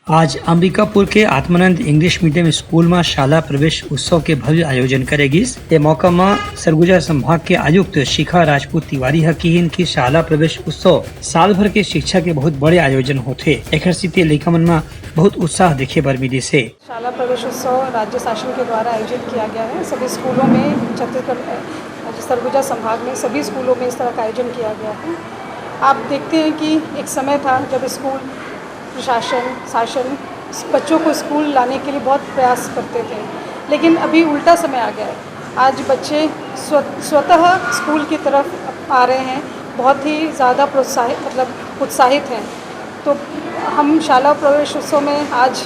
आज अंबिकापुर के Atmanand English medium school में शाला प्रवेश उत्सव के भव्य आयोजन करेगी। ये मौका में सरगुजा संभाग के आयुक्त शिखा राजपूत तिवारी हकीन की शाला प्रवेश उत्सव साल भर के शिक्षा के बहुत बड़े आयोजन होते। एक स्थिति लड़का मन में बहुत उत्साह देखे बर मिली से। शाला प्रवेश उत्सव राज्य शासन के द्वारा आयोजित किया गया है। सभी स्कूलों में छत्तीसगढ़ सरगुजा संभाग में सभी स्कूलों में इस तरह का आयोजन किया गया है। आप देखते हैं कि एक समय था जब स्कूल शासन बच्चों को स्कूल लाने के लिए बहुत प्रयास करते थे, लेकिन अभी उल्टा समय आ गया है। आज बच्चे स्वतः स्कूल की तरफ आ रहे हैं, बहुत ही ज़्यादा उत्साहित हैं। तो हम शाला प्रवेश उत्सव में आज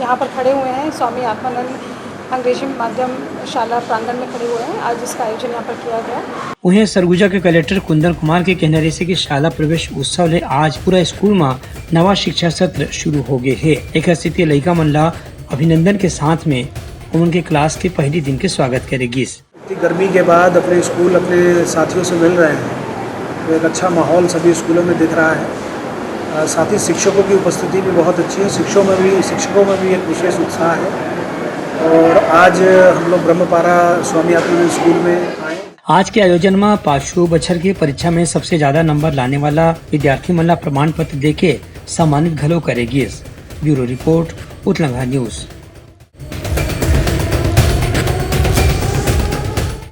यहाँ पर खड़े हुए हैं, स्वामी आत्मानंद अंग्रेजी माध्यम शाला प्रांगण में खड़े हुए हैं। आज इसका आयोजन यहाँ पर किया गया। वहीं सरगुजा के कलेक्टर कुंदन कुमार के कहने से कि शाला प्रवेश उत्सव ले आज पूरा स्कूल में नवा शिक्षा सत्र शुरू हो गए है। एक स्थिति लड़का मनला अभिनंदन के साथ में उनके क्लास के पहले दिन के स्वागत करेगी। गर्मी के बाद अपने स्कूल अपने साथियों से मिल रहे हैं, तो एक अच्छा माहौल सभी स्कूलों में दिख रहा है। साथ ही शिक्षकों की उपस्थिति भी बहुत अच्छी है। शिक्षकों में भी एक विशेष उत्साह है। और आज हम लोग ब्रह्मपारा स्वामी आत्मानंद स्कूल में आए। आज के आयोजन में 5 बछर की परीक्षा में सबसे ज्यादा नंबर लाने वाला विद्यार्थी मन ला प्रमाण पत्र देके सम्मानित घलो करेगी। ब्यूरो रिपोर्ट, उतलंगा न्यूज।